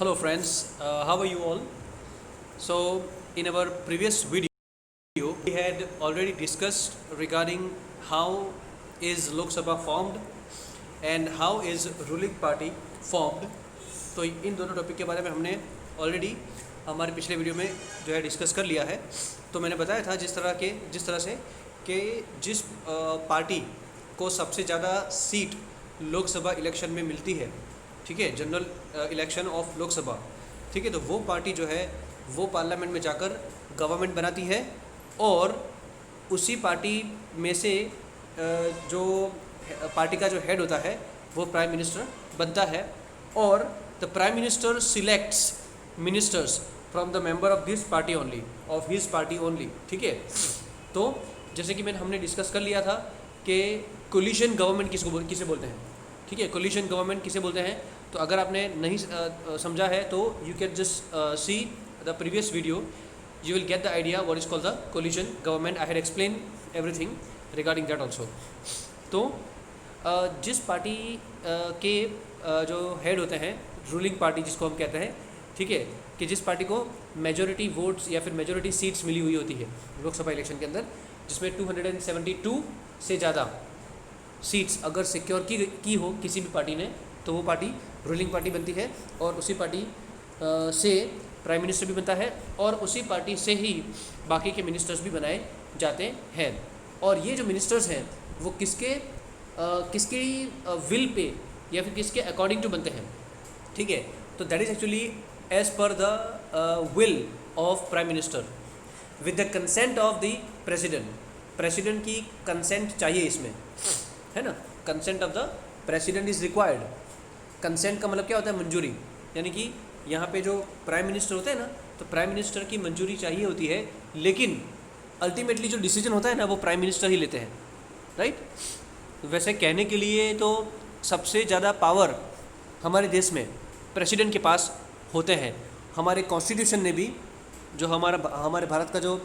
Hello friends, how are you all? So in our previous video we had already discussed regarding how is Lok Sabha formed and how is ruling party formed. तो इन दोनों topic के बारे में हमने already हमारे पिछले video में जो है डिस्कस कर लिया है। तो मैंने बताया था जिस तरह से कि जिस पार्टी को सबसे ज़्यादा सीट लोकसभा इलेक्शन में मिलती है, ठीक है, जनरल इलेक्शन ऑफ लोकसभा, ठीक है, तो वो पार्टी जो है वो पार्लियामेंट में जाकर गवर्नमेंट बनाती है और उसी पार्टी में से जो पार्टी का जो हेड होता है वो प्राइम मिनिस्टर बनता है और the prime minister selects ministers from the member of this party only, of his party only, ठीक है। तो जैसे कि हमने डिस्कस कर लिया था कि कोलिशन गवर्नमेंट किसे बोलते हैं, ठीक है, कोलिशन गवर्नमेंट किसे बोलते हैं। तो अगर आपने नहीं समझा है तो you can just see the previous video, you will get the idea what is called the coalition government. I had explain everything regarding that also. तो जिस पार्टी के जो हेड होते हैं, रूलिंग पार्टी जिसको हम कहते हैं, ठीक है, कि जिस पार्टी को मेजॉरिटी वोट्स या फिर मेजॉरिटी सीट्स मिली हुई होती है लोकसभा इलेक्शन के अंदर, जिसमें 272 से ज़्यादा सीट्स अगर सिक्योर की हो किसी भी पार्टी ने, तो वो पार्टी रूलिंग पार्टी बनती है और उसी पार्टी से प्राइम मिनिस्टर भी बनता है और उसी पार्टी से ही बाकी के मिनिस्टर्स भी बनाए जाते हैं। और ये जो मिनिस्टर्स हैं वो किसके विल पे या फिर किसके अकॉर्डिंग टू बनते हैं, ठीक है। तो that is actually as per the will of prime minister with the consent of the president. President की कंसेंट चाहिए इसमें, है ना, consent of the president is required. Consent का मतलब क्या होता है? मंजूरी। यानी कि यहाँ पे जो प्राइम मिनिस्टर होते हैं ना, तो प्राइम मिनिस्टर की मंजूरी चाहिए होती है, लेकिन अल्टीमेटली जो डिसीजन होता है ना वो प्राइम मिनिस्टर ही लेते हैं, राइट। वैसे कहने के लिए तो सबसे ज़्यादा पावर हमारे देश में प्रेसिडेंट के पास होते हैं। हमारे कॉन्स्टिट्यूशन ने भी, जो हमारे भारत का जो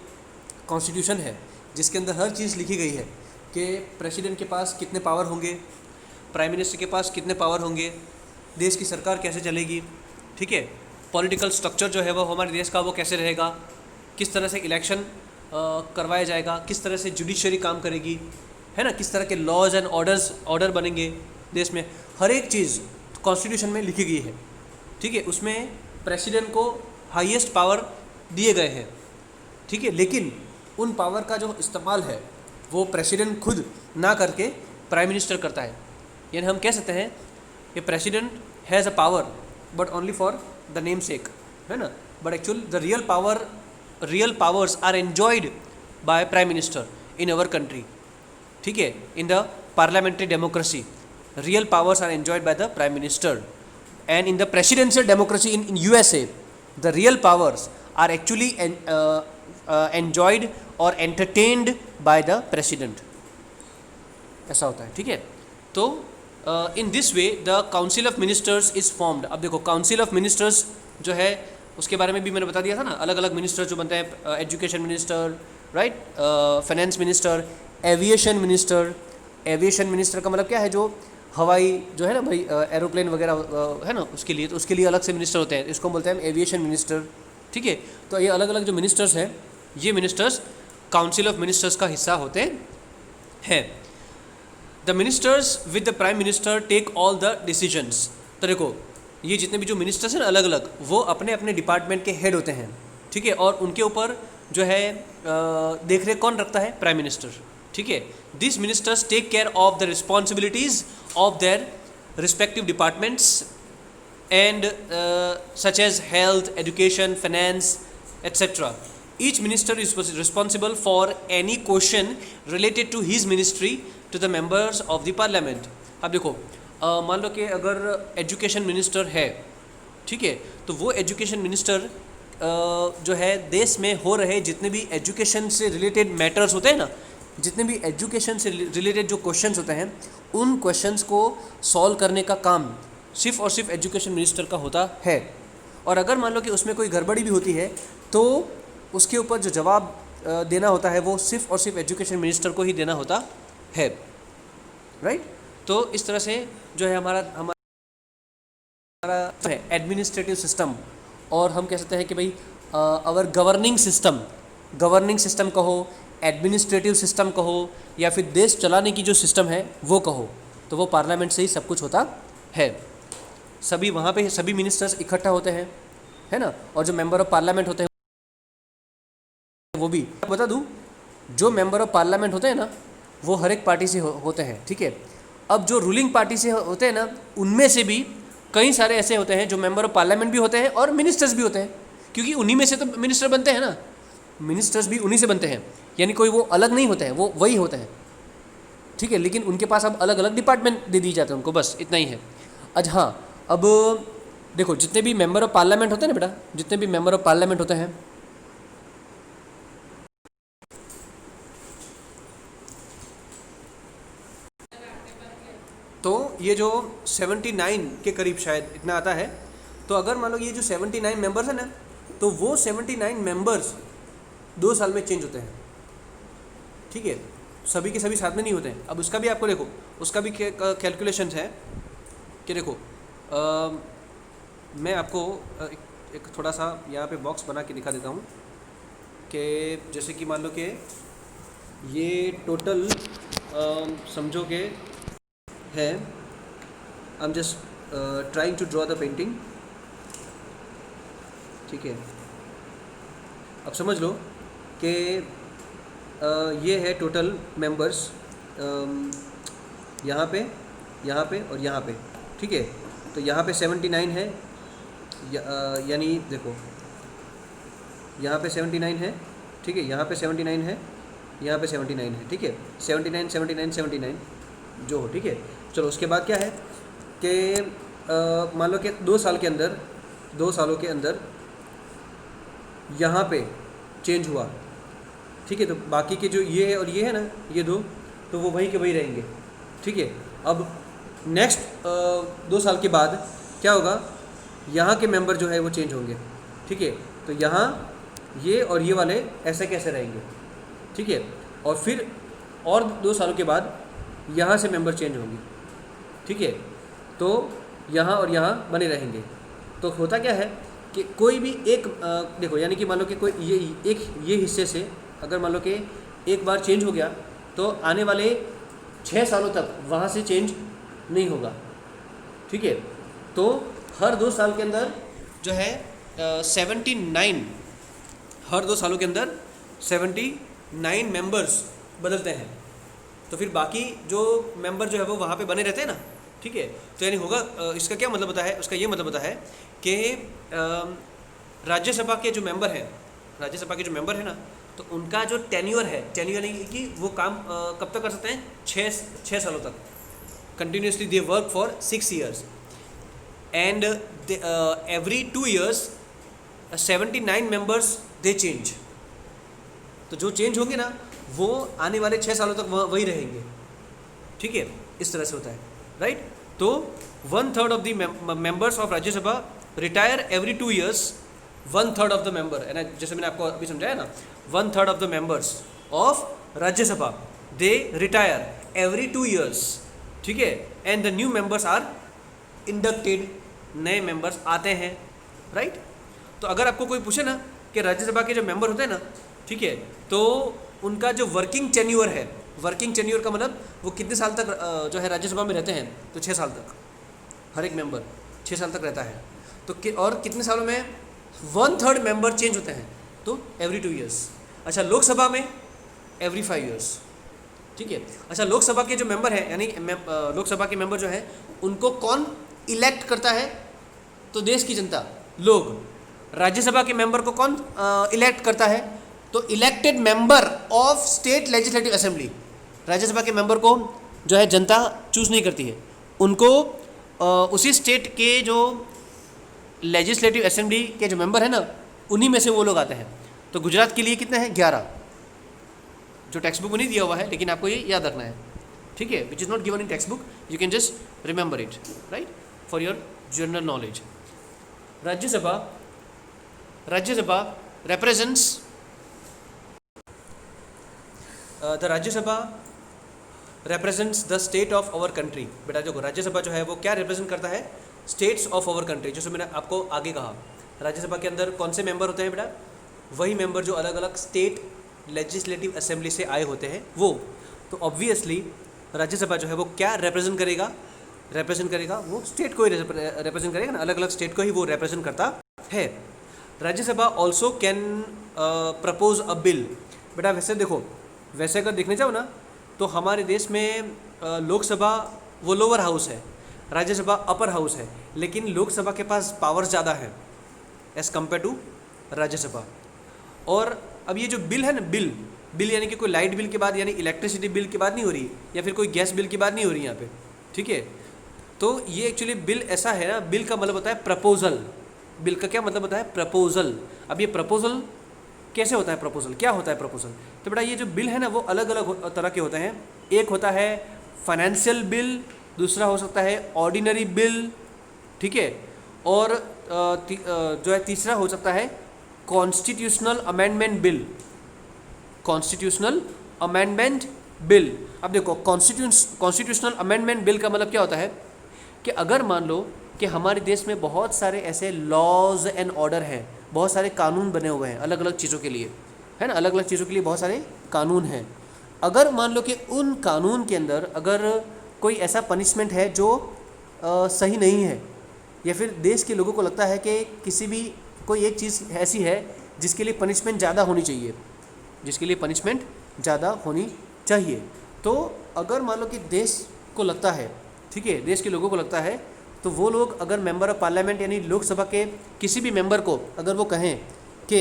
कॉन्स्टिट्यूशन है जिसके अंदर हर चीज़ लिखी गई है कि प्रेसिडेंट के पास कितने पावर होंगे, प्राइम मिनिस्टर के पास कितने पावर होंगे, देश की सरकार कैसे चलेगी, ठीक है, पॉलिटिकल स्ट्रक्चर जो है वो हमारे देश का वो कैसे रहेगा, किस तरह से इलेक्शन करवाया जाएगा, किस तरह से जुडिशरी काम करेगी, है ना, किस तरह के लॉज एंड ऑर्डर बनेंगे देश में, हर एक चीज़ कॉन्स्टिट्यूशन में लिखी गई है, ठीक है। उसमें प्रेसिडेंट को हाईएस्ट पावर दिए गए हैं, ठीक है, लेकिन उन पावर का जो इस्तेमाल है वो प्रेसिडेंट खुद ना करके प्राइम मिनिस्टर करता है। यानी हम कह सकते हैं कि president has a power but only for the name sake, है ना, but actual the real powers are enjoyed by prime minister in our country, ठीक है। In the parliamentary democracy real powers are enjoyed by the prime minister, and in the presidential democracy in USA the real powers are actually enjoyed और entertained by the president. ऐसा होता है, ठीक है। तो in this way the council of ministers is formed. अब देखो, council of ministers जो है उसके बारे में भी मैंने बता दिया था ना, अलग अलग मिनिस्टर जो बनते हैं, education minister, right, finance minister, aviation minister. Aviation minister का मतलब क्या है? जो हवाई जो है ना भाई, एरोप्लेन वगैरह है ना, उसके लिए, तो उसके लिए अलग से मिनिस्टर होते हैं, इसको बोलते हैं एविएशन मिनिस्टर, ठीक है। तो ये अलग अलग जो मिनिस्टर्स हैं, ये मिनिस्टर्स काउंसिल ऑफ मिनिस्टर्स का हिस्सा होते हैं। The ministers with the prime minister take all the decisions. तो देखो, ये जितने भी जो मिनिस्टर्स हैं ना अलग अलग, वो अपने अपने डिपार्टमेंट के हेड होते हैं, ठीक है, और उनके ऊपर जो है देख रेख कौन रखता है? प्राइम मिनिस्टर, ठीक है। This ministers take care of the responsibilities of their respective departments and such as health, education, finance, etc. Each minister is responsible for any question related to his ministry to the members of the parliament. अब देखो, मान लो कि अगर education minister है, ठीक है, तो वो एजुकेशन मिनिस्टर जो है देश में हो रहे जितने भी एजुकेशन से रिलेटेड मैटर्स होते हैं ना, जितने भी एजुकेशन से रिलेटेड जो क्वेश्चंस होते हैं, उन क्वेश्चंस को सॉल्व करने का काम सिर्फ और सिर्फ एजुकेशन मिनिस्टर का होता है। और अगर मान लो कि उसमें कोई गड़बड़ी भी होती है तो उसके ऊपर जो जवाब देना होता है वो सिर्फ और सिर्फ एजुकेशन मिनिस्टर को ही देना होता है, राइट। तो इस तरह से जो है हमारा हमारा है एडमिनिस्ट्रेटिव सिस्टम, और हम कह सकते हैं कि भाई अवर गवर्निंग सिस्टम कहो, एडमिनिस्ट्रेटिव सिस्टम कहो, या फिर देश चलाने की जो सिस्टम है वो कहो, तो वो पार्लियामेंट से ही सब कुछ होता है। सभी वहाँ पे सभी मिनिस्टर्स इकट्ठा होते हैं, है ना, और जो मेंबर ऑफ पार्लियामेंट होते हैं वो भी बता दूँ, जो मेंबर ऑफ पार्लियामेंट होते हैं ना वो हर एक पार्टी से होते हैं, ठीक है। अब जो रूलिंग पार्टी से होते हैं ना, उनमें से भी कई सारे ऐसे होते हैं जो मेंबर ऑफ पार्लियामेंट भी होते हैं और मिनिस्टर्स भी होते हैं, क्योंकि उन्हीं में से तो मिनिस्टर बनते हैं ना, मिनिस्टर्स भी उन्हीं से बनते हैं, यानी कोई वो अलग नहीं होते हैं, वो वही होते हैं, ठीक है। लेकिन उनके पास अब अलग अलग डिपार्टमेंट दे दी जाते हैं उनको, बस इतना ही है। अच्छा हाँ, अब देखो जितने भी मेंबर ऑफ पार्लियामेंट होते हैं ना बेटा, जितने भी मेंबर ऑफ पार्लियामेंट होते हैं, तो ये जो 79 के करीब शायद इतना आता है, तो अगर मान लो ये जो 79 मेंबर्स हैं ना, तो वो 79 मेंबर्स 2 साल में चेंज होते हैं, ठीक है। सभी के सभी साथ में नहीं होते हैं। अब उसका भी आपको देखो, उसका भी कैलकुलेशन है कि देखो मैं आपको एक थोड़ा सा यहाँ पे बॉक्स बना के दिखा देता हूँ कि जैसे कि मान लो कि ये टोटल समझो कि है, I am just trying to draw the painting, ठीक है। अब समझ लो कि ये है टोटल मेंबर्स यहाँ पे और यहाँ पे, ठीक है। तो यहाँ पे 79 है, यानी देखो यहाँ पे 79 है, ठीक है, यहाँ पे 79 है, यहाँ पे 79 है, ठीक है। 79 79 79 जो हो, ठीक है। चलो उसके बाद क्या है कि मान लो कि 2 साल के अंदर, 2 सालों के अंदर यहाँ पे चेंज हुआ, ठीक है। तो बाकी के जो ये है और ये है ना, ये दो, तो वो वही के वही रहेंगे, ठीक है। अब नेक्स्ट 2 साल के बाद क्या होगा, यहाँ के मेंबर जो है वो चेंज होंगे, ठीक है। तो यहाँ ये और ये वाले ऐसे कैसे रहेंगे, ठीक है। और फिर और 2 सालों के बाद यहाँ से मेंबर चेंज होंगे, ठीक है। तो यहाँ और यहाँ बने रहेंगे। तो होता क्या है कि कोई भी एक देखो, यानी कि मान लो कि कोई ये हिस्से से अगर मान लो कि एक बार चेंज हो गया, तो आने वाले 6 सालों तक वहाँ से चेंज नहीं होगा, ठीक है। तो हर 2 साल के अंदर जो है 79, हर 2 सालों के अंदर 79 मेंबर्स बदलते हैं। तो फिर बाकी जो मेंबर जो है वो वहाँ पे बने रहते हैं ना, ठीक है। तो यानी होगा इसका क्या मतलब होता है, उसका ये मतलब होता है कि राज्यसभा के जो मेंबर हैं, राज्यसभा के जो मेंबर हैं ना, तो उनका जो टेन्योर है, टेन्योर नहीं कि वो काम कब तक कर सकते हैं, 6 सालों तक continuously they work for 6 years, and every 2 years 79 members they change. तो जो चेंज होंगे ना वो आने वाले 6 सालों तक वही रहेंगे, ठीक है। इस तरह से होता है, राइट। तो 1/3 of the members of Rajya Sabha retire every 2 years, 1/3 of the member, है ना, जैसे मैंने आपको अभी समझाया ना, 1/3 of the members of Rajya Sabha they retire every 2 years, ठीक है। And the new members are inducted, नए मेंबर्स आते हैं, राइट। तो अगर आपको कोई पूछे ना कि राज्यसभा के जो मेंबर होते हैं ना, ठीक है, तो उनका जो वर्किंग टेन्योर है, वर्किंग टेन्योर का मतलब वो कितने साल तक जो है राज्यसभा में रहते हैं, तो 6 साल तक, हर एक मेंबर 6 साल तक रहता है। तो और कितने सालों में 1/3 मेंबर चेंज होते हैं, तो एवरी 2 years। अच्छा, लोकसभा में एवरी 5 years, ठीक है। अच्छा, लोकसभा के जो मेंबर हैं, यानी लोकसभा के मेंबर जो है उनको कौन इलेक्ट करता है, तो देश की जनता, लोग। राज्यसभा के मेंबर को कौन इलेक्ट करता है, तो elected member of state legislative assembly. Rajya Sabha के मेंबर को जो है जनता चूज़ नहीं करती है, उनको उसी स्टेट के जो लेजिस्लेटिव असेंबली के जो मेंबर है ना, उन्हीं में से वो लोग आते हैं। तो गुजरात के लिए कितने हैं, 11, जो टेक्स्ट बुक में नहीं दिया हुआ है, लेकिन आपको ये याद रखना है, ठीक है, which is not given in text book, you can just remember it, right, for your general knowledge. Rajya Sabha represents the Rajya Sabha represents the state of our country। बेटा देखो, राज्यसभा जो है वो क्या रिप्रेजेंट करता है, स्टेट्स ऑफ आवर कंट्री, जैसे मैंने आपको आगे कहा राज्यसभा के अंदर कौन से मेंबर होते हैं बेटा, वही मेंबर जो अलग अलग स्टेट लेजिस्लेटिव असेंबली से आए होते हैं वो। तो ऑब्वियसली राज्यसभा जो है वो क्या रिप्रेजेंट करेगा वो स्टेट को ही रिप्रेजेंट करेगा ना, अलग अलग स्टेट को ही वो रिप्रेजेंट करता है। Rajya Sabha also can propose a bill. बेटा वैसे देखो, वैसे अगर देखने जाओ ना तो हमारे देश में लोकसभा वो लोअर हाउस है, राज्यसभा अपर हाउस है, लेकिन लोकसभा के पास पावर्स ज़्यादा है एज़ कम्पेयर टू राज्यसभा। और अब ये जो बिल है ना, बिल यानी कि कोई लाइट बिल की बात, यानी इलेक्ट्रिसिटी बिल की बात नहीं हो रही, या फिर कोई गैस बिल की बात नहीं हो रही यहाँ पे, ठीक है। तो ये एक्चुअली बिल ऐसा है ना, बिल का मतलब होता है प्रपोजल। बिल का क्या मतलब होता है, प्रपोजल। अब ये प्रपोजल कैसे होता है, प्रपोजल क्या होता है प्रपोजल, तो बेटा ये जो बिल है ना वो अलग अलग तरह के होते हैं। एक होता है फाइनेंशियल बिल, दूसरा हो सकता है ऑर्डिनरी बिल, ठीक है, और जो है तीसरा हो सकता है constitutional amendment bill, constitutional amendment bill. अब देखो कॉन्स्टिट्यूशनल अमेंडमेंट बिल का मतलब क्या होता है कि अगर मान लो कि हमारे देश में बहुत सारे ऐसे लॉज एंड ऑर्डर हैं, बहुत सारे कानून बने हुए हैं अलग अलग चीज़ों के लिए, है ना, अलग अलग चीज़ों के लिए बहुत सारे कानून हैं। अगर मान लो कि उन कानून के अंदर अगर कोई ऐसा पनिशमेंट है जो सही नहीं है, या फिर देश के लोगों को लगता है कि किसी भी कोई एक चीज़ ऐसी है जिसके लिए पनिशमेंट ज़्यादा होनी चाहिए, जिसके लिए पनिशमेंट ज़्यादा होनी चाहिए, तो अगर मान लो कि देश को लगता है, ठीक है, देश के लोगों को लगता है, तो वो लोग अगर मेंबर ऑफ पार्लियामेंट यानी लोकसभा के किसी भी मेंबर को अगर वो कहें कि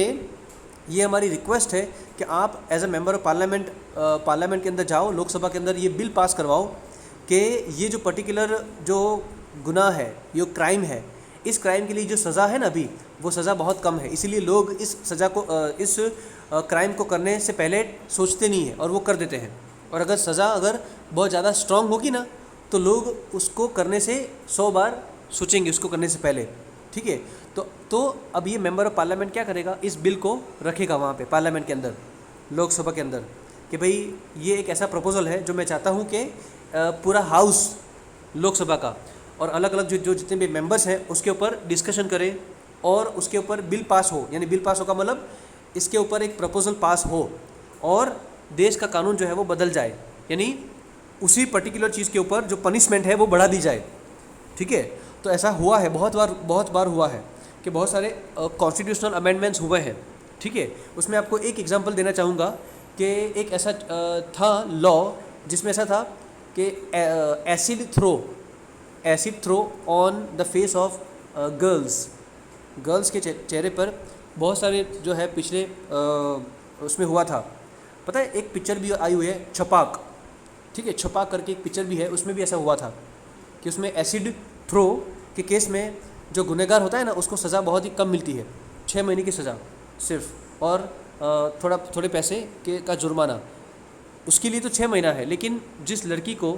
ये हमारी रिक्वेस्ट है कि आप as a member of parliament के अंदर जाओ, लोकसभा के अंदर ये बिल पास करवाओ कि ये जो पर्टिकुलर जो गुनाह है, ये क्राइम है, इस क्राइम के लिए जो सज़ा है ना अभी वो सज़ा बहुत कम है, इसीलिए लोग इस सज़ा को इस क्राइम को करने से पहले सोचते नहीं हैं और वो कर देते हैं। और अगर सज़ा अगर बहुत ज़्यादा स्ट्रॉन्ग होगी ना तो लोग उसको करने से 100 बार सोचेंगे उसको करने से पहले, ठीक है। तो अब ये मेंबर ऑफ पार्लियामेंट क्या करेगा, इस बिल को रखेगा वहाँ पे पार्लियामेंट के अंदर, लोकसभा के अंदर, कि भाई ये एक ऐसा प्रपोजल है जो मैं चाहता हूँ कि पूरा हाउस लोकसभा का और अलग अलग जो जितने भी मेंबर्स हैं उसके ऊपर डिस्कशन करें और उसके ऊपर बिल पास हो, यानी बिल पास होगा मतलब इसके ऊपर एक प्रपोजल पास हो और देश का कानून जो है वो बदल जाए, यानी उसी पर्टिकुलर चीज़ के ऊपर जो पनिशमेंट है वो बढ़ा दी जाए, ठीक है। तो ऐसा हुआ है, बहुत बार हुआ है कि बहुत सारे कॉन्स्टिट्यूशनल अमेंडमेंट्स हुए हैं, ठीक है। उसमें आपको एक एग्जांपल देना चाहूँगा कि एक ऐसा था लॉ जिसमें ऐसा था कि acid throw on the face of girls के चेहरे पर बहुत सारे जो है पिछले उसमें हुआ था। पता है एक पिक्चर भी आई हुई है छपाक, ठीक है, छपाक करके एक पिक्चर भी है, उसमें भी ऐसा हुआ था कि उसमें एसिड थ्रो के केस में जो गुनहगार होता है ना उसको सज़ा बहुत ही कम मिलती है, 6 महीने की सज़ा सिर्फ, और थोड़े पैसे का जुर्माना। उसके लिए तो 6 महीना है, लेकिन जिस लड़की को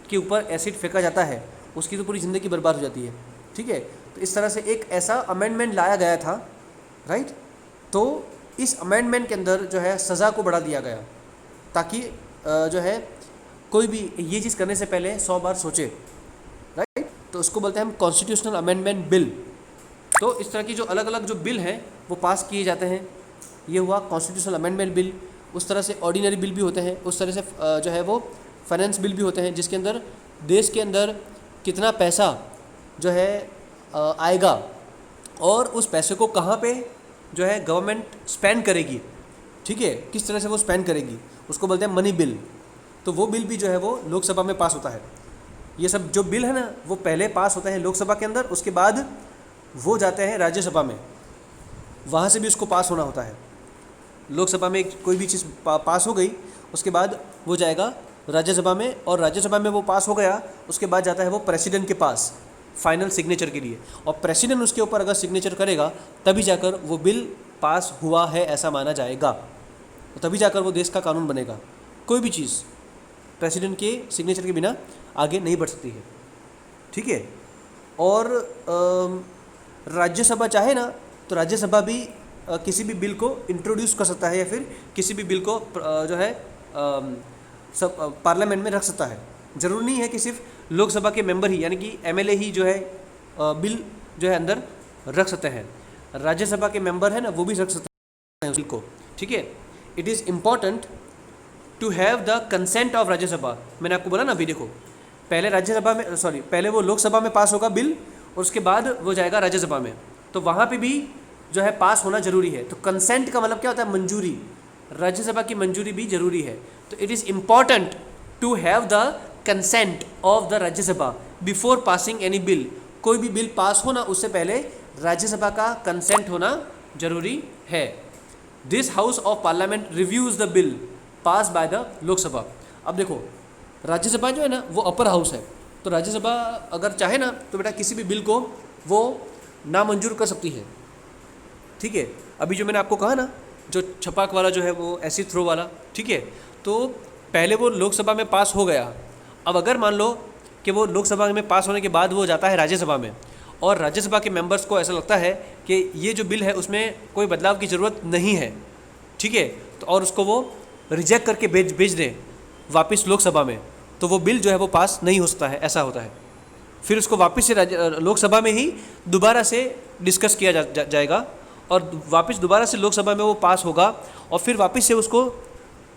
के ऊपर एसिड फेंका जाता है उसकी तो पूरी ज़िंदगी बर्बाद हो जाती है, ठीक है। तो इस तरह से एक ऐसा अमेंडमेंट लाया गया था, राइट। तो इस अमेंडमेंट के अंदर जो है सज़ा को बढ़ा दिया गया ताकि जो है कोई भी ये चीज़ करने से पहले 100 बार सोचे, राइट। तो उसको बोलते हैं हम कॉन्स्टिट्यूशनल अमेंडमेंट बिल। तो इस तरह की जो अलग अलग जो बिल हैं वो पास किए जाते हैं, ये हुआ कॉन्स्टिट्यूशनल अमेंडमेंट बिल। उस तरह से ऑर्डिनरी बिल भी होते हैं, उस तरह से जो है वो फाइनेंस बिल भी होते हैं जिसके अंदर देश के अंदर कितना पैसा जो है आएगा और उस पैसे को कहाँ पे जो है गवर्नमेंट स्पेंड करेगी, ठीक है, किस तरह से वो स्पेंड करेगी, उसको बोलते हैं मनी बिल। तो वो बिल भी जो है वो लोकसभा में पास होता है। ये सब जो बिल है ना वो पहले पास होता है लोकसभा के अंदर, उसके बाद वो जाते हैं राज्यसभा में, वहाँ से भी उसको पास होना होता है। लोकसभा में कोई भी चीज़ पास हो गई उसके बाद वो जाएगा राज्यसभा में, और राज्यसभा में वो पास हो गया उसके बाद जाता है वो प्रेसिडेंट के पास फाइनल सिग्नेचर के लिए, और प्रेसिडेंट उसके ऊपर अगर सिग्नेचर करेगा तभी जाकर वो बिल पास हुआ है ऐसा माना जाएगा, तभी जाकर वो देश का कानून बनेगा। कोई भी चीज़ प्रेसिडेंट के सिग्नेचर के बिना आगे नहीं बढ़ सकती है, ठीक है। और राज्यसभा चाहे ना तो राज्यसभा भी किसी भी बिल को इंट्रोड्यूस कर सकता है या फिर किसी भी बिल को जो है सब पार्लियामेंट में रख सकता है। ज़रूरी नहीं है कि सिर्फ लोकसभा के मेंबर ही यानी कि एमएलए ही जो है बिल जो है अंदर रख सकते हैं। राज्यसभा के मेंबर है ना, वो भी रख सकते हैं उस बिल को, ठीक है। It is important to have the consent of Rajya Sabha. मैंने आपको बोला ना अभी, देखो पहले राज्यसभा में पहले वो लोकसभा में पास होगा बिल और उसके बाद वो जाएगा राज्यसभा में, तो वहाँ पे भी जो है पास होना जरूरी है। तो कंसेंट का मतलब क्या होता है? मंजूरी। राज्यसभा की मंजूरी भी जरूरी है। तो it is important to have the consent of the Rajya Sabha before passing any bill. कोई भी बिल पास होना उससे पहले राज्यसभा का कंसेंट होना जरूरी है। This house of parliament reviews the bill pass by the Lok Sabha. अब देखो राज्यसभा जो है ना वो अपर हाउस है, तो राज्यसभा अगर चाहे ना तो बेटा किसी भी बिल को वो नामंजूर कर सकती है, ठीक है। अभी जो मैंने आपको कहा ना, जो छपाक वाला जो है वो एसिड थ्रो वाला, ठीक है, तो पहले वो लोकसभा में पास हो गया। अब अगर मान लो कि वो लोकसभा में पास होने के बाद वो जाता है राज्यसभा में, और राज्यसभा के मेंबर्स को ऐसा लगता है कि ये जो बिल है उसमें कोई बदलाव की ज़रूरत नहीं है, ठीक है, तो और उसको वो रिजेक्ट करके भेज दें वापस लोकसभा में, तो वो बिल जो है वो पास नहीं हो सकता है, ऐसा होता है। फिर उसको वापस से लोकसभा में ही दोबारा से डिस्कस किया जाएगा और वापस दोबारा से लोकसभा में वो पास होगा और फिर वापस से उसको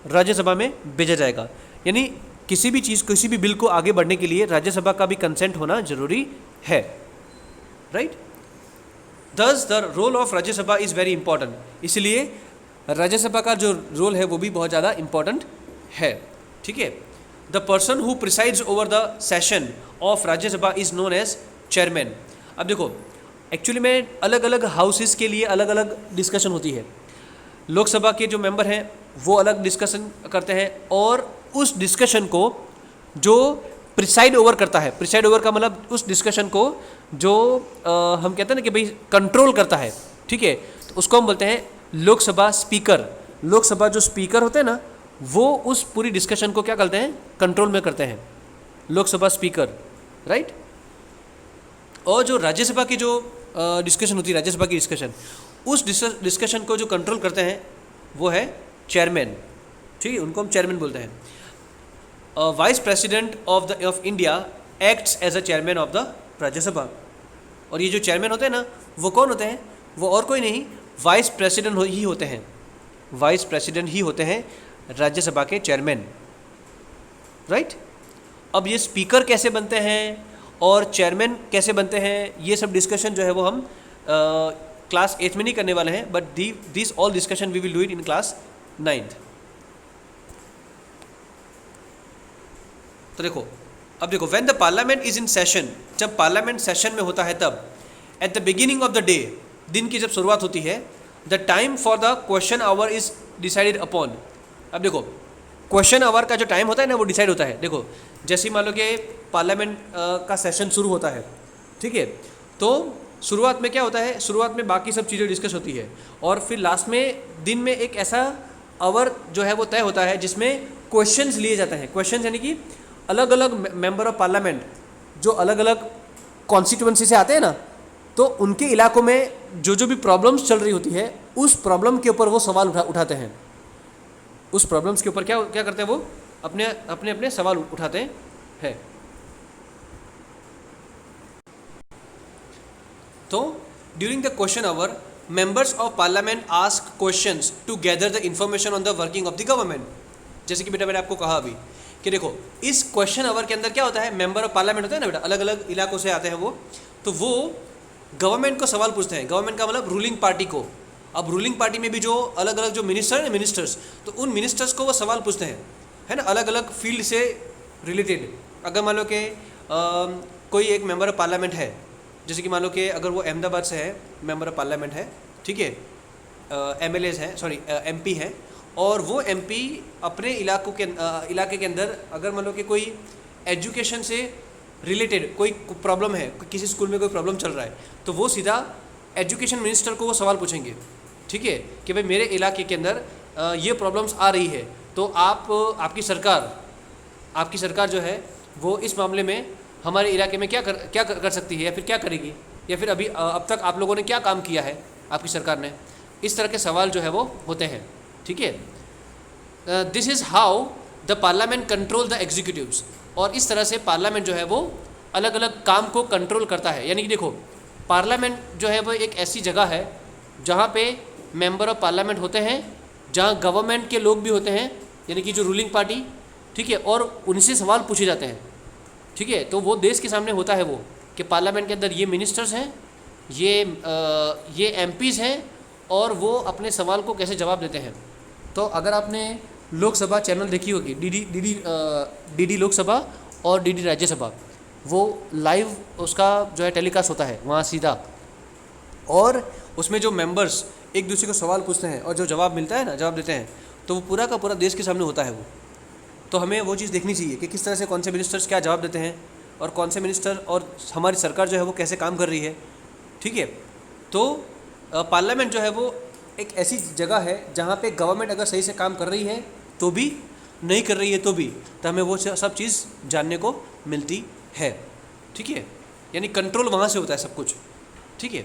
राज्यसभा में भेजा जाएगा। यानी किसी भी चीज़, किसी भी बिल को आगे बढ़ने के लिए राज्यसभा का भी कंसेंट होना जरूरी है, right. Thus the role of Rajya Sabha is very important. इसलिए राज्यसभा का जो रोल है वो भी बहुत ज़्यादा इंपॉर्टेंट है, ठीक है। The person who presides over the session of Rajya Sabha is known as chairman. अब देखो एक्चुअली में अलग अलग हाउसेस के लिए अलग अलग डिस्कशन होती है। लोकसभा के जो मेंबर हैं वो अलग डिस्कशन करते हैं, और उस डिस्कशन को जो प्रिसाइड ओवर करता है, प्रिसाइड ओवर का मतलब उस डिस्कशन को जो हम कहते हैं ना कि भाई कंट्रोल करता है, ठीक है, तो उसको हम बोलते हैं लोकसभा स्पीकर। लोकसभा जो स्पीकर होते हैं ना वो उस पूरी डिस्कशन को क्या करते हैं? कंट्रोल में करते हैं, लोकसभा स्पीकर, राइट। और जो राज्यसभा की जो डिस्कशन होती है, राज्यसभा की डिस्कशन, उस डिस्कशन को जो कंट्रोल करते हैं वो है चेयरमैन, ठीक है, उनको हम चेयरमैन बोलते हैं। Vice president of India acts as a chairman of the Rajya Sabha. और ये जो चेयरमैन होते हैं ना वो कौन होते हैं? वो और कोई नहीं, वाइस प्रेसिडेंट ही होते हैं, वाइस प्रेसिडेंट ही होते हैं राज्यसभा के चेयरमैन, राइट। अब ये स्पीकर कैसे बनते हैं और चेयरमैन कैसे बनते हैं, ये सब डिस्कशन जो है वो हम क्लास 8 में नहीं करने वाले हैं, but this all discussion we will do it in class 9th। तो देखो, अब देखो, when the parliament is in session, जब पार्लियामेंट सेशन में होता है तब, at the beginning of the day, दिन की जब शुरुआत होती है, the time for the question hour is decided upon. अब देखो क्वेश्चन आवर का जो टाइम होता है ना वो डिसाइड होता है। देखो जैसे मान लो कि पार्लियामेंट का सेशन शुरू होता है, ठीक है, तो शुरुआत में क्या होता है? शुरुआत में बाकी सब चीज़ें डिस्कस होती है और फिर लास्ट में दिन में एक ऐसा आवर जो है वो तय होता है जिसमें क्वेश्चंस लिए जाते हैं। क्वेश्चंस यानी कि अलग अलग मेंबर ऑफ पार्लियामेंट जो अलग अलग कॉन्स्टिट्यूएंसी से आते हैं ना, तो उनके इलाकों में जो भी प्रॉब्लम्स चल रही होती है उस प्रॉब्लम के ऊपर वो सवाल उठाते हैं। उस प्रॉब्लम्स के ऊपर क्या करते हैं? वो अपने अपने सवाल उठाते हैं। तो during the question hour members of parliament ask questions to gather the information on the working of the government. जैसे कि बेटा मैंने आपको कहा अभी कि देखो इस क्वेश्चन आवर के अंदर क्या होता है, मेंबर ऑफ पार्लियामेंट होता है ना बेटा, अलग अलग इलाकों से आते हैं वो, तो वो गवर्नमेंट को सवाल पूछते हैं। गवर्नमेंट का मतलब रूलिंग पार्टी को। अब रूलिंग पार्टी में भी जो अलग अलग जो मिनिस्टर हैं, मिनिस्टर्स, तो उन मिनिस्टर्स को वो सवाल पूछते हैं, है ना, अलग अलग फील्ड से रिलेटेड। अगर मान लो कि कोई एक मेंबर ऑफ पार्लियामेंट है, जैसे कि मान लो कि अगर वो अहमदाबाद से है, मेंबर ऑफ पार्लियामेंट है, ठीक है, MLAs हैं, सॉरी MP हैं, और वो MP अपने इलाके के अंदर अगर मान लो कि कोई एजुकेशन से रिलेटेड कोई प्रॉब्लम है, किसी स्कूल में कोई प्रॉब्लम चल रहा है, तो वो सीधा एजुकेशन मिनिस्टर को वो सवाल पूछेंगे, ठीक है, कि भाई मेरे इलाके के अंदर ये प्रॉब्लम्स आ रही है, तो आपकी सरकार जो है वो इस मामले में हमारे इलाके में क्या कर सकती है, या फिर क्या करेगी, या फिर अभी अब तक आप लोगों ने क्या काम किया है आपकी सरकार ने। इस तरह के सवाल जो है वो होते हैं, ठीक है। This is how the parliament control the executives. और इस तरह से पार्लियामेंट जो है वो अलग अलग काम को कंट्रोल करता है। यानी कि देखो, पार्लियामेंट जो है वो एक ऐसी जगह है जहाँ पे मेंबर ऑफ पार्लियामेंट होते हैं, जहाँ गवर्नमेंट के लोग भी होते हैं, यानी कि जो रूलिंग पार्टी, ठीक है, और उनसे सवाल पूछे जाते हैं, ठीक है। तो वो देश के सामने होता है वो कि पार्लियामेंट के अंदर ये मिनिस्टर्स हैं, ये एमपीज़ हैं, और वो अपने सवाल को कैसे जवाब देते हैं। तो अगर आपने लोकसभा चैनल देखी होगी, डीडी लोकसभा और डीडी राज्यसभा, वो लाइव उसका जो है टेलीकास्ट होता है वहाँ सीधा, और उसमें जो मेंबर्स एक दूसरे को सवाल पूछते हैं और जो जवाब मिलता है ना, जवाब देते हैं, तो वो पूरा का पूरा देश के सामने होता है वो। तो हमें वो चीज़ देखनी चाहिए कि किस तरह से कौन से मिनिस्टर्स क्या जवाब देते हैं और कौन से मिनिस्टर और हमारी सरकार जो है वो कैसे काम कर रही है, ठीक है। तो पार्लियामेंट जो है वो एक ऐसी जगह है जहाँ पे गवर्नमेंट अगर सही से काम कर रही है तो भी, नहीं कर रही है तो भी, तो हमें वो सब चीज़ जानने को मिलती है, ठीक है। यानी कंट्रोल वहाँ से होता है सब कुछ, ठीक है।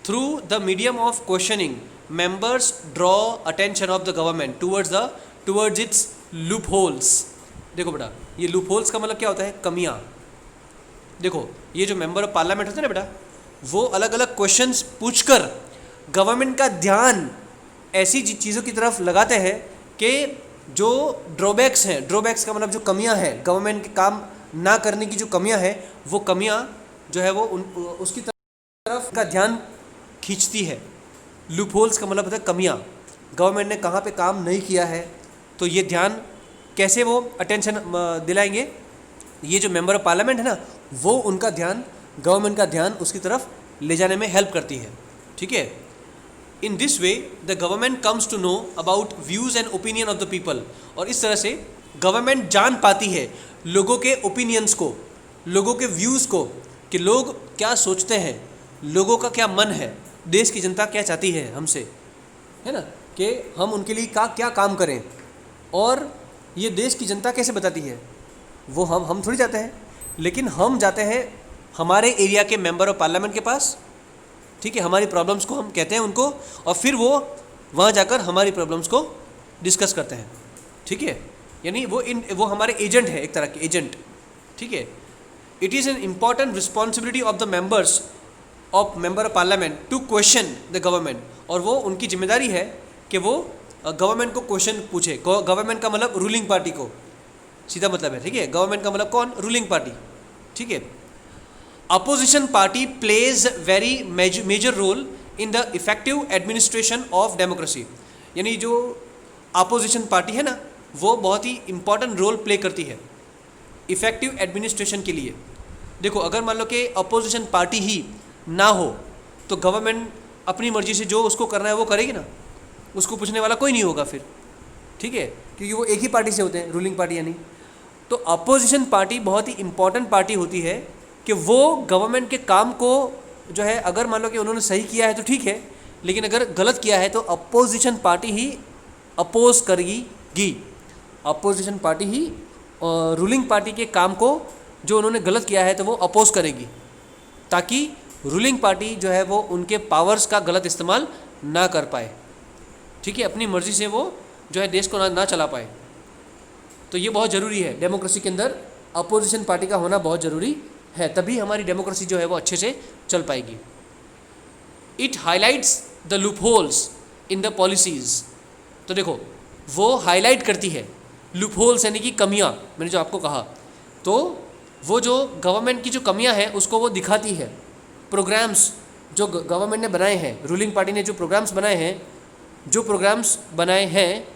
Through the medium of questioning members draw attention of the government towards its loop holes. देखो बेटा, ये लूप होल्स का मतलब क्या होता है? कमियाँ। देखो, ये जो मेंबर ऑफ पार्लियामेंट होते हैं ना बेटा, वो अलग अलग क्वेश्चंस पूछकर गवर्नमेंट का ध्यान ऐसी चीज़ों की तरफ लगाते हैं कि जो ड्रॉबैक्स हैं, ड्रॉबैक्स का मतलब जो कमियां हैं, गवर्नमेंट के काम ना करने की जो कमियां हैं, वो कमियां जो है वो उसकी तरफ का ध्यान खींचती है। लूप होल्स का मतलब होता है कमियां, गवर्नमेंट ने कहाँ पे काम नहीं किया है, तो ये ध्यान कैसे वो अटेंशन दिलाएंगे, ये जो मेंबर ऑफ पार्लियामेंट है ना, वो उनका ध्यान, गवर्नमेंट का ध्यान उसकी तरफ ले जाने में हेल्प करती है, ठीक है। In this way the government comes to know about views and opinion of the people. और इस तरह से गवर्नमेंट जान पाती है लोगों के ओपिनियंस को, लोगों के व्यूज़ को, कि लोग क्या सोचते हैं, लोगों का क्या मन है, देश की जनता क्या चाहती है हमसे, है ना, कि हम उनके लिए क्या काम करें। और ये देश की जनता कैसे बताती है, वो हम थोड़ी जाते हैं, लेकिन हम जाते हैं हमारे एरिया के मेंबर ऑफ पार्लियामेंट के पास, ठीक है, हमारी प्रॉब्लम्स को हम कहते हैं उनको, और फिर वो वहाँ जाकर हमारी प्रॉब्लम्स को डिस्कस करते हैं, ठीक है। यानी वो हमारे एजेंट है, एक तरह के एजेंट, ठीक है। It is an important responsibility of the member of parliament to question the government. और वो उनकी जिम्मेदारी है कि वो गवर्नमेंट को क्वेश्चन पूछे। गवर्नमेंट का मतलब रूलिंग पार्टी को सीधा मतलब है, ठीक है। गवर्नमेंट का मतलब कौन? रूलिंग पार्टी, ठीक है। Opposition party plays very major role in the effective administration of democracy. यानी जो अपोजिशन पार्टी है ना, वो बहुत ही इंपॉर्टेंट रोल प्ले करती है इफेक्टिव एडमिनिस्ट्रेशन के लिए। देखो, अगर मान लो कि अपोजिशन पार्टी ही ना हो तो गवर्नमेंट अपनी मर्जी से जो उसको करना है वो करेगी ना, उसको पूछने वाला कोई नहीं होगा फिर, ठीक है, क्योंकि वो एक ही पार्टी से होते हैं, रूलिंग पार्टी यानी। तो अपोजिशन पार्टी बहुत ही इंपॉर्टेंट पार्टी होती है कि वो गवर्नमेंट के काम को जो है, अगर मान लो कि उन्होंने सही किया है तो ठीक है, लेकिन अगर गलत किया है तो अपोजिशन पार्टी ही अपोज करेगी। अपोजिशन पार्टी ही रूलिंग पार्टी के काम को, जो उन्होंने गलत किया है तो वो अपोज करेगी, ताकि रूलिंग पार्टी जो है वो उनके पावर्स का गलत इस्तेमाल ना कर पाए, ठीक है, अपनी मर्जी से वो जो है देश को ना चला पाए। तो ये बहुत ज़रूरी है, डेमोक्रेसी के अंदर अपोजिशन पार्टी का होना बहुत ज़रूरी है, तभी हमारी डेमोक्रेसी जो है वो अच्छे से चल पाएगी। It highlights the loop holes in the policies. तो देखो, वो हाईलाइट करती है लूप होल्स यानी कि कमियां, मैंने जो आपको कहा, तो वो जो गवर्नमेंट की जो कमियां हैं उसको वो दिखाती है। प्रोग्राम्स जो गवर्नमेंट ने बनाए हैं, रूलिंग पार्टी ने जो प्रोग्राम्स बनाए हैं,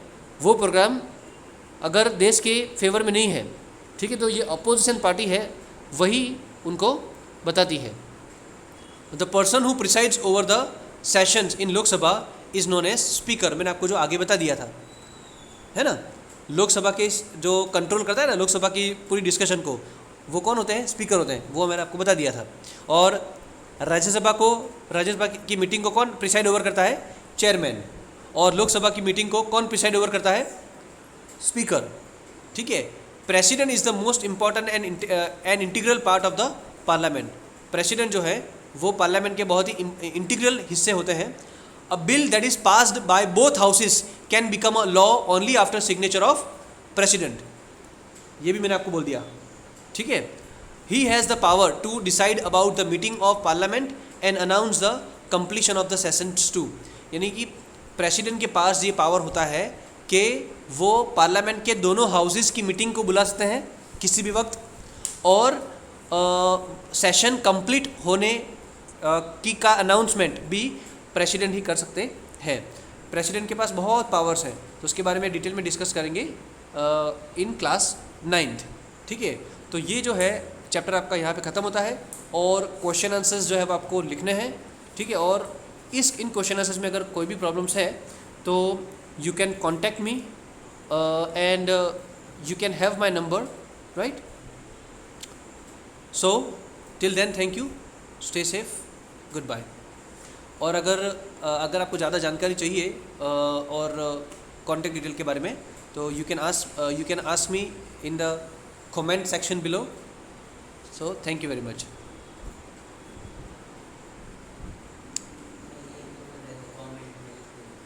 वो प्रोग्राम अगर देश के फेवर में नहीं है, ठीक है, तो ये अपोजिशन पार्टी है वही उनको बताती है। The person who presides over the sessions in Lok Sabha is known as speaker. मैंने आपको जो आगे बता दिया था, है ना, लोकसभा के जो कंट्रोल करता है ना लोकसभा की पूरी डिस्कशन को, वो कौन होते हैं? स्पीकर होते हैं, वो मैंने आपको बता दिया था। और राज्यसभा की मीटिंग को कौन प्रिसाइड ओवर करता है? चेयरमैन। और लोकसभा की मीटिंग को कौन प्रिसाइड ओवर करता है? स्पीकर, ठीक है। President is the most important and integral part of the parliament. President जो है वो पार्लियामेंट के बहुत ही इंटीग्रल हिस्से होते हैं। अ bill that is passed by both houses can become a law only after signature of president. ये भी मैंने आपको बोल दिया, ठीक है। he has the power to decide about the meeting of parliament and announce the completion of the sessions too. यानी कि प्रेसिडेंट के पास ये पावर होता है कि वो पार्लियामेंट के दोनों हाउसेस की मीटिंग को बुला सकते हैं किसी भी वक्त, और सेशन कंप्लीट होने की का अनाउंसमेंट भी प्रेसिडेंट ही कर सकते हैं. प्रेसिडेंट के पास बहुत पावर्स हैं, तो उसके बारे में डिटेल में डिस्कस करेंगे इन क्लास 9th. ठीक है, तो ये जो है चैप्टर आपका यहाँ पे ख़त्म होता है, और क्वेश्चन आंसर्स जो है वो आपको लिखने हैं. ठीक है, और इन क्वेश्चन आंसर्स में अगर कोई भी प्रॉब्लम्स है तो you can contact me and you can have my number, right. So till then thank you, stay safe, good bye. और अगर आपको ज़्यादा जानकारी चाहिए और कॉन्टैक्ट डिटेल के बारे में, तो you can ask me in the comment section below. So thank you very much.